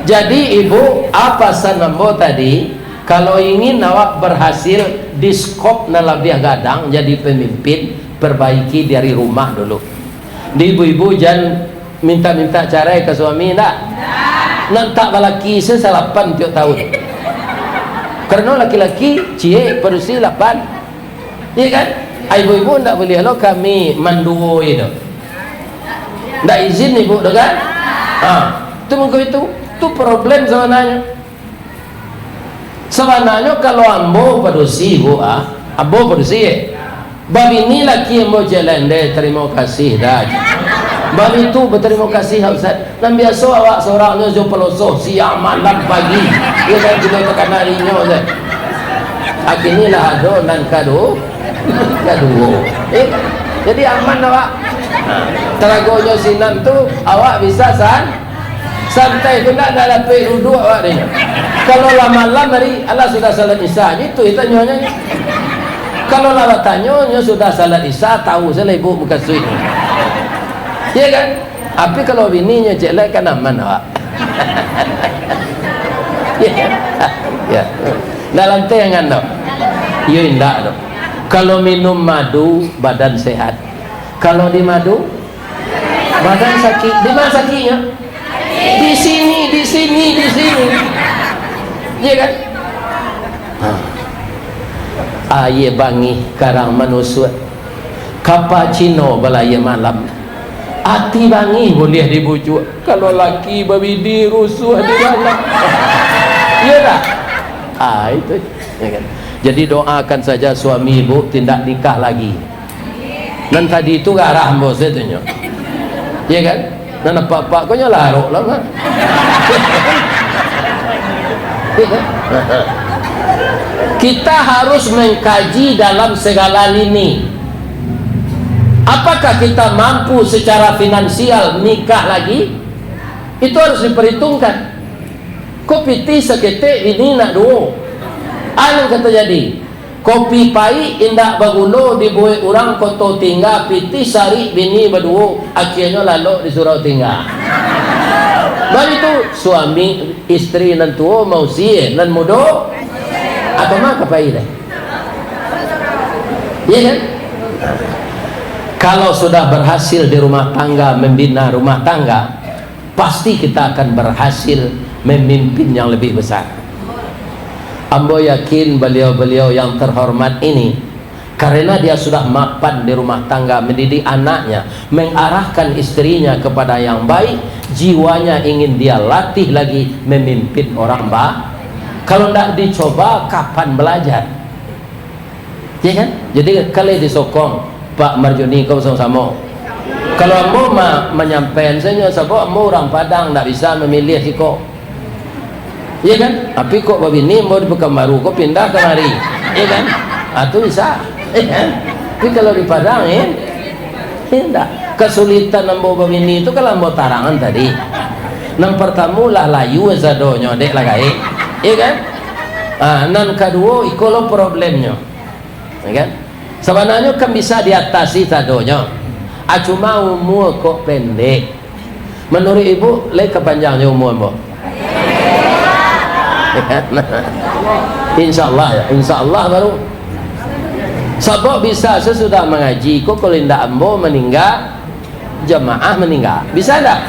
Jadi ibu, apa sanambo tadi? Kalau ingin awak berhasil di skop na lebih gadang jadi pemimpin, perbaiki dari rumah dulu. Di ibu-ibu jangan minta-minta cerai ke suami, enggak? Nantak laki sesalapan tiap tahun. Karena laki-laki cie berusia 8. Iya kan? Ibu-ibu enggak boleh lo kami manduo itu. Enggak izin ibu dah kan? Itu mungkin itu problem sebenarnya. Sebenarnya kalau ambo padusi bu, ambo padusi babi ni laki ambo jalan deh, terima kasih dah. Babi tu berterima kasih Ustaz. Dan biasa awak seorangnya jo pelosoh siang malam pagi. Dia kan juga tekan harinya Ustaz. Akhirnya lah ado dan kado. Jadi aman awak. Teragonya sinan tu awak bisa santai tu nak dapat rudu awak ni. Kalau lama-lama hari Allah sudah salat isya itu nyonya. Kalau lama tanya sudah salat isya tahu saya ibu bukan suit. Ya kan? Tapi kalau bininya jelek kan aman awak. Ya. Dalam teh yang anda. Ya indah tu. Kalau minum madu badan sehat. Kalau di madu badan sakit. Di mana sakitnya? Di sini. Ya kan? Aye bangi karang manusia cappuccino balaya malam hati bangi boleh dibujuk. Kalau laki babidi rusuh di dalam. Ya tak? Itu ya kan? Jadi doakan saja suami ibu tidak nikah lagi. Dan tadi itu arah bos itu nyo. Ya kan? Dan apa-apa kau larok lah kan? Kita harus mengkaji dalam segala lini. Apakah kita mampu secara finansial nikah lagi? Itu harus diperhitungkan. Kopi ti seketik ini nak duo. Anu kata jadi. Kopi pai indak bagulo dibuat orang koto tinggal piti sari bini berduo akhirnya lalu disuruh tinggal. Baru itu suami istri nan tua mau sie nan mudo apa maka pai dah. Iya kan? Kalau sudah berhasil di rumah tangga membina rumah tangga, pasti kita akan berhasil memimpin yang lebih besar. Ambo yakin beliau-beliau yang terhormat ini karena dia sudah mapan di rumah tangga, mendidik anaknya, mengarahkan istrinya kepada yang baik, jiwanya ingin dia latih lagi memimpin orang baik. Kalau tidak dicoba kapan belajar? Ya kan? Jadi kalau disokong Pak Marjoni kau sama-sama. Kalau ambo menyampaikan saya sebab ambo orang Padang tidak bisa memilih siko. Ya kan? Tapi kok babi ni mau di Pekanbaru kok pindah ke mari. Ya kan? Itu bisa. Ya kan? Tapi kalau di Padang tidak. Kesulitan ambo babi ni itu kalau ambo tarangan tadi. Nang pertama lah layu zadonyo dek lagai. Ya kan? Nan kedua ikolo problemnya. Ya kan? Sebenarnya kan bisa diatasi zadonyo. Cuma umur kok pendek. Menurut ibu, le kepanjangnya umur ambo? Insyaallah ya, insyaallah baru. Sebab bisa sesudah mengaji kok kalau tidak ambo meninggal jamaah meninggal. Bisa tak?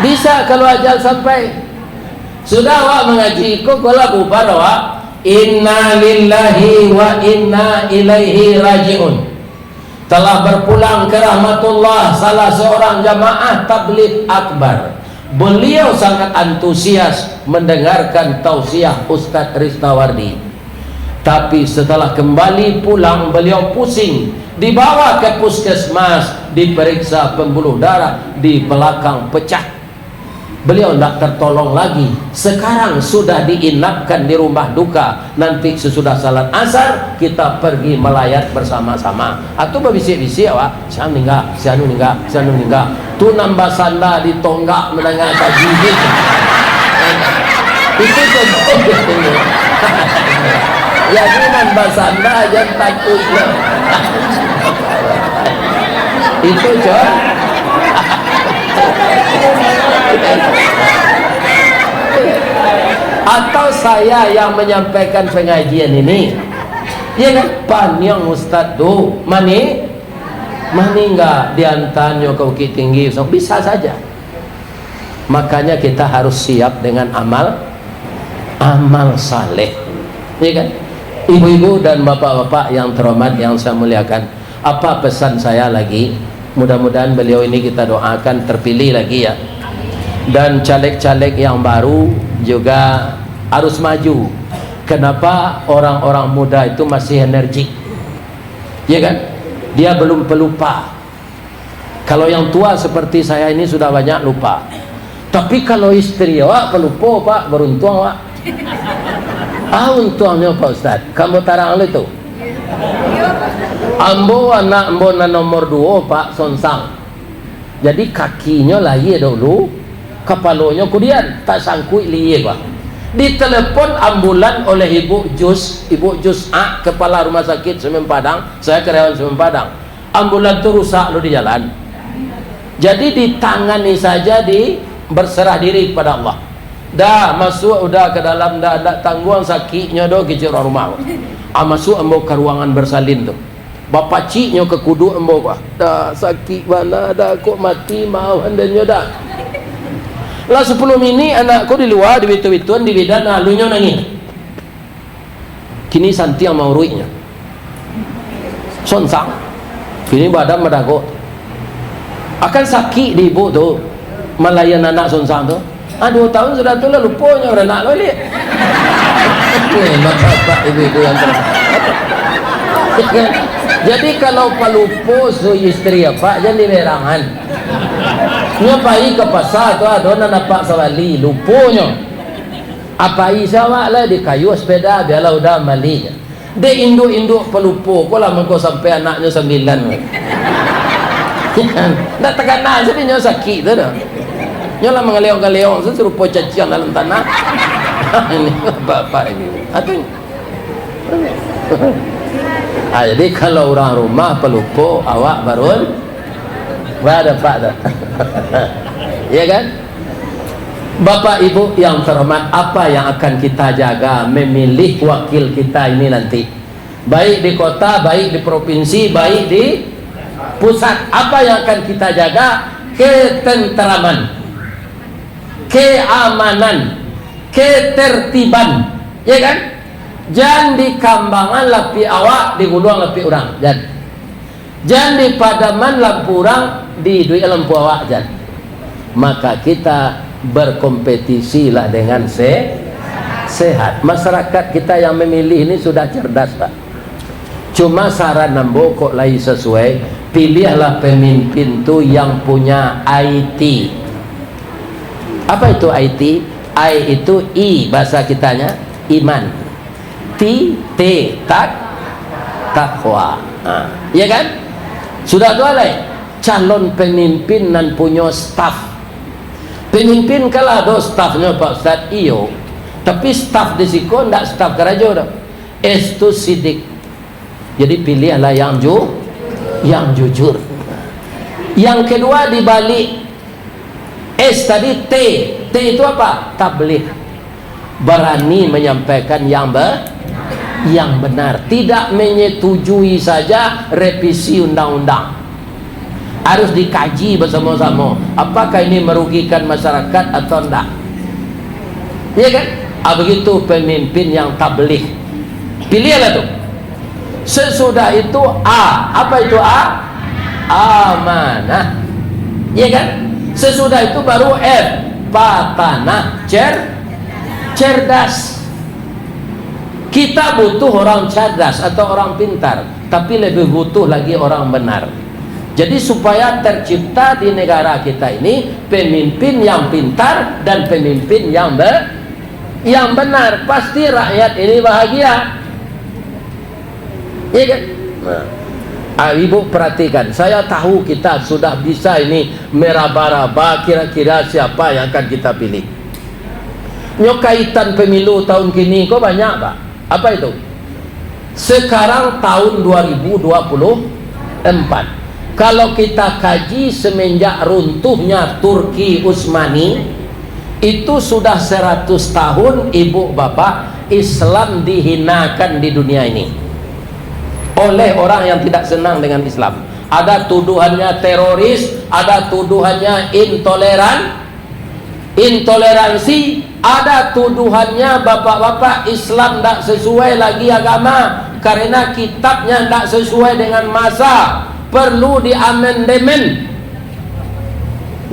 Bisa kalau ajal sampai. Sudah awak mengaji kok kalau bubar awak inna lillahi wa inna ilaihi rajiun. Telah berpulang ke rahmatullah salah seorang jamaah tabligh akbar. Beliau sangat antusias mendengarkan tausiah Ustaz Ristawardi. Tapi setelah kembali pulang beliau pusing, dibawa ke puskesmas, diperiksa pembuluh darah di belakang pecah. Beliau tidak tertolong lagi. Sekarang sudah diinapkan di rumah duka. Nanti sesudah salat asar kita pergi melayat bersama-sama. Atau berbisik-bisik awak, saya meninggal, saya meninggal, saya meninggal. Tu nambah sanda di tonggak menengah kaji gitu. Itu contoh. Yakinan basanda aja takutnya. Itu John. Atau saya yang menyampaikan pengajian ini, ya kan? Panyang Ustaz tuh, mani enggak diantaranya ke Bukit Tinggi, so, bisa saja. Makanya kita harus siap dengan amal saleh, ya kan? Ibu-ibu dan bapak-bapak yang terhormat yang saya muliakan, apa pesan saya lagi? Mudah-mudahan beliau ini kita doakan terpilih lagi ya. Dan caleg-caleg yang baru juga harus maju. Kenapa? Orang-orang muda itu masih energik, ya kan? Dia belum pelupa. Kalau yang tua seperti saya ini sudah banyak lupa. Tapi kalau istri awak pelupa, Pak, beruntung awak. Untungnya Pak Ustaz, kamu tarang itu. Ambo anak ambo nomor 2 Pak Sonsang. Jadi kakinya lagi dulu, kepalanya kemudian tak sangkui liye Pak. Ditelepon ambulan oleh Ibu Jus A, kepala rumah sakit Semen Padang. Saya karyawan Semen Padang. Ambulan itu rusak lo di jalan. Jadi ditangani saja, berserah diri kepada Allah. Dah masuk udah ke dalam, dah ada tangguhan sakitnya do ke jero rumah. Masuk ambo ke ruangan bersalin tu. Bapak ciknya ke kudu ambo bah. Dah sakit mana dah kok mati mau andanya dah. Lah 10 mini anakku di luar di bitu-bituan di bidan alunya nangis. Kini santi yang mau ruiknya. Sonsang. Kini badan madago. Akan sakit di ibu tu. Melayan anak Sonsang tu. 2 tahun sudah tu lah lupanya orang anak lo lihat. Bapak ibu-ibu yang jadi kalau palupo so istri apa jangan diberangan. Nyapai ke pasar tu ada nampak sawali lupunya. Apai sawa lah di kayu sepeda biarlah udah malinya. De induk-induk pelupo kok lah mengko sampai anaknya 9. Nak tekan nak jadinya sakit tu dah. Nyolah mengeleong-geleong serupa cacian dalam tanah. Ini bapak ini. Jadi kalau orang rumah pelupo awak barun ada pak dah. Ya kan? Bapak Ibu yang terhormat, apa yang akan kita jaga memilih wakil kita ini nanti? Baik di kota, baik di provinsi, baik di pusat. Apa yang akan kita jaga? Ketenteraman, keamanan, ketertiban, ya kan? Jangan di kambangan lapi awak, di guluang lapi orang, jangan di padaman lampu orang, di duit lampu awak, jangan. Maka kita berkompetisi lah dengan sehat. Masyarakat kita yang memilih ini sudah cerdas Pak. Cuma saran nambo kok lain sesuai, pilihlah pemimpin tu yang punya IT. Apa itu IT? I itu I bahasa kitanya iman. Takwa. Ya kan? Sudah tu alai calon pemimpin dan punya staff. Pemimpin kalau ada staffnya Pak Ustaz iyo, tapi staff di siko ndak staff kerajo dah. Estu sidik. Jadi pilihlah yang jujur. Yang kedua dibalik S tadi T itu apa? Tabligh. Berani menyampaikan yang benar, tidak menyetujui saja revisi undang-undang. Harus dikaji bersama-sama apakah ini merugikan masyarakat atau enggak, ya kan? Begitu pemimpin yang tabligh. Pilihlah tuh. Sesudah itu A. Apa itu A? Amanah, ya kan? Sesudah itu baru F. Patanah, cerdas. Kita butuh orang cerdas atau orang pintar, tapi lebih butuh lagi orang benar. Jadi supaya tercipta di negara kita ini pemimpin yang pintar dan pemimpin yang benar, pasti rakyat ini bahagia. Ya kan? Ibu perhatikan, saya tahu kita sudah bisa ini meraba-raba kira-kira siapa yang akan kita pilih. Kaitan pemilu tahun kini kok banyak Pak. Apa itu? Sekarang tahun 2024. Kalau kita kaji semenjak runtuhnya Turki Utsmani, itu sudah 100 tahun ibu bapak Islam dihinakan di dunia ini oleh orang yang tidak senang dengan Islam. Ada tuduhannya teroris, ada tuduhannya intoleransi, ada tuduhannya bapak-bapak Islam tidak sesuai lagi agama karena kitabnya tidak sesuai dengan masa, perlu diamandemen,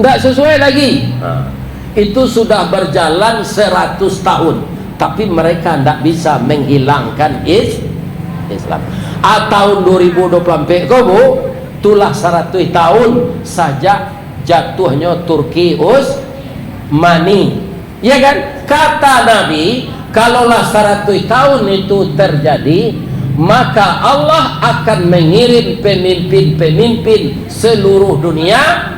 tidak sesuai lagi. Itu sudah berjalan 100 tahun, tapi mereka tidak bisa menghilangkan Islam. Tahun 2024 itulah 100 tahun saja jatuhnya Turki Utsmani, ya kan? Kata Nabi, kalaulah 100 tahun itu terjadi, maka Allah akan mengirim pemimpin-pemimpin seluruh dunia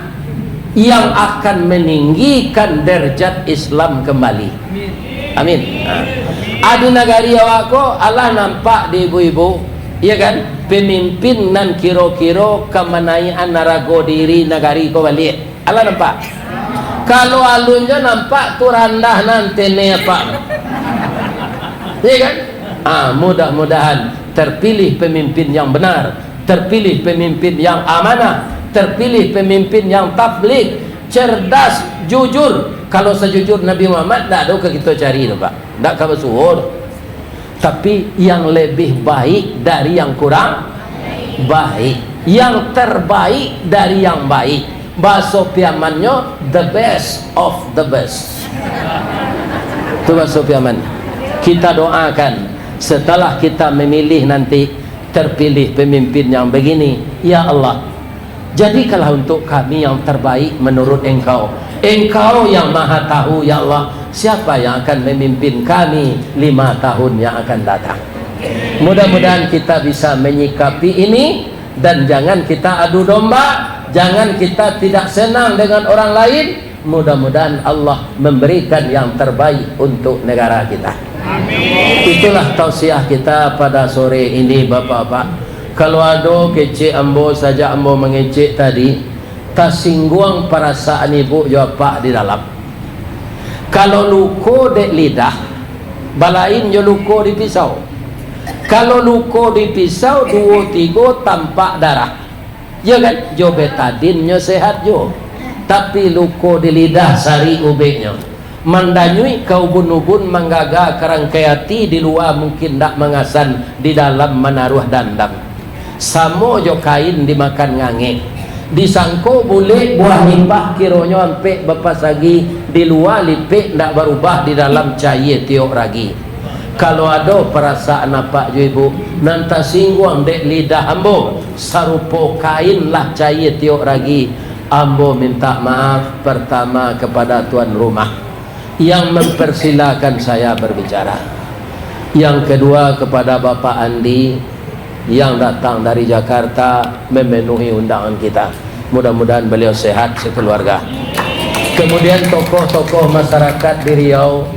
yang akan meninggikan derajat Islam kembali. Amin. Adi nagari awako Allah nampak di ibu-ibu, ya kan? Pemimpin nan kiro-kiro kemenaian narago diri nagari ko balik. Allah nampak. Kalau alunnya nampak tu randah nanti ne apa? Ya kan? Mudah-mudahan terpilih pemimpin yang benar, terpilih pemimpin yang amanah, terpilih pemimpin yang tabligh, cerdas, jujur. Kalau sejujur Nabi Muhammad tak ada ke kita cari tu Pak, tak kabar suhur. Tapi yang lebih baik dari yang kurang baik, yang terbaik dari yang baik. Bahasa piamannya the best of the best. Itu bahasa piaman. Kita doakan setelah kita memilih nanti terpilih pemimpin yang begini, ya Allah, jadikanlah untuk kami yang terbaik menurut Engkau. Engkau yang maha tahu, ya Allah, siapa yang akan memimpin kami 5 tahun yang akan datang. Mudah-mudahan kita bisa menyikapi ini, dan jangan kita adu domba, jangan kita tidak senang dengan orang lain. Mudah-mudahan Allah memberikan yang terbaik untuk negara kita. Amin. Itulah tausiah kita pada sore ini bapak-bapak. Kalau ada kecik ambo saja ambo mengecek tadi, tersinggung perasaan ibu bapak di dalam. Kalau luko dek lidah, balain jo luko di pisau. Kalau luko di pisau 2-3 tampak darah, ya kan? Jo betadinnya sehat jo, tapi luko di lidah sari ubeknya. Mandanyui kau ubun-ubun menggaga kerangkaiati di luar mungkin tak mengasan, di dalam menaruh dandam. Samo jo kain dimakan ngange, disangko boleh buah limpah kironyo ampe bepas lagi, di luar lipik tak berubah, di dalam cair tiok ragi. Kalau ada perasaan apa jo ibu nanti singgung dek lidah ambo sarupo kain lah cair tiok ragi, ambo minta maaf pertama kepada tuan rumah yang mempersilakan saya berbicara, yang kedua kepada Bapak Andi yang datang dari Jakarta memenuhi undangan kita. Mudah-mudahan beliau sehat sekeluarga. Kemudian tokoh-tokoh masyarakat di Riau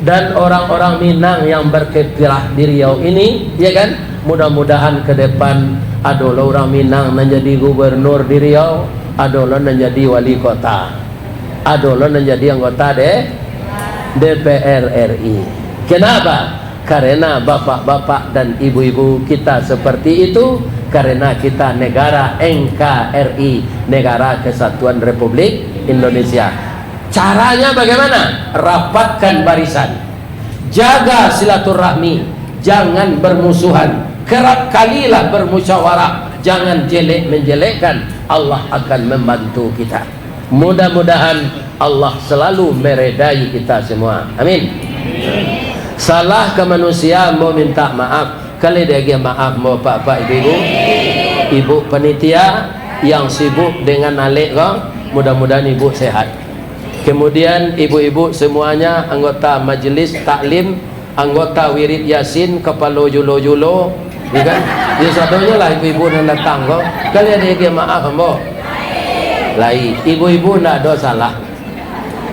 dan orang-orang Minang yang berkiprah di Riau ini, ya kan? Mudah-mudahan ke depan adalah orang Minang menjadi gubernur di Riau, adalah menjadi wali kota, adalah menjadi anggota DPR RI. Kenapa? Karena bapak-bapak dan ibu-ibu kita seperti itu, karena kita negara NKRI, Negara Kesatuan Republik Indonesia. Caranya bagaimana? Rapatkan barisan, jaga silaturahmi, jangan bermusuhan, kerap kalilah bermusyawarah, jangan jelek menjelekkan. Allah akan membantu kita. Mudah-mudahan Allah selalu meredai kita semua. Amin. Salah ke manusia mau minta maaf, kali dia maaf mau bapak ibu, ibu panitia yang sibuk dengan alik kau, mudah-mudahan ibu sehat. Kemudian ibu-ibu semuanya, anggota majelis taklim, anggota wirid yasin, kepala julo-julo, ya kan? Jadi satunya lah ibu-ibu yang datang kau, kali dia maaf ambo. Lai, ibu-ibu tidak ada salah.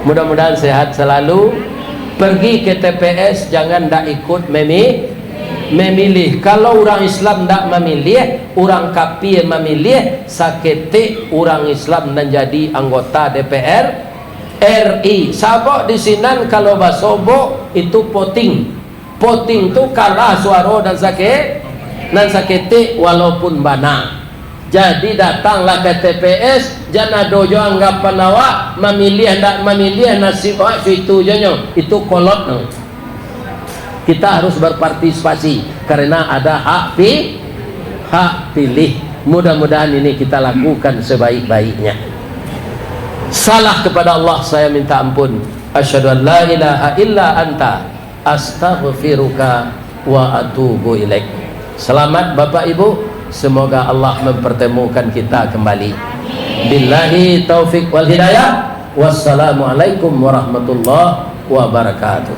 Mudah-mudahan sehat selalu. Pergi ke TPS jangan tak ikut memilih. Kalau orang Islam tidak memilih, orang kafir memilih, sakete orang Islam menjadi anggota DPR RI. Sabok di sini kalau basobo itu voting. Voting itu kalah suara dan sakete walaupun bana. Jadi datanglah ke TPS, jangan dojo anggap penawa memilih tidak memilih nasib itu jonyo, itu kolot. Kita harus berpartisipasi karena ada hak pilih. Mudah-mudahan ini kita lakukan sebaik-baiknya. Salah kepada Allah saya minta ampun. Asyhadu an la ilaha illa anta astaghfiruka wa atubu ilaik. Selamat Bapak Ibu, semoga Allah mempertemukan kita kembali. Billahi taufik wal hidayah. Wassalamualaikum warahmatullahi wabarakatuh.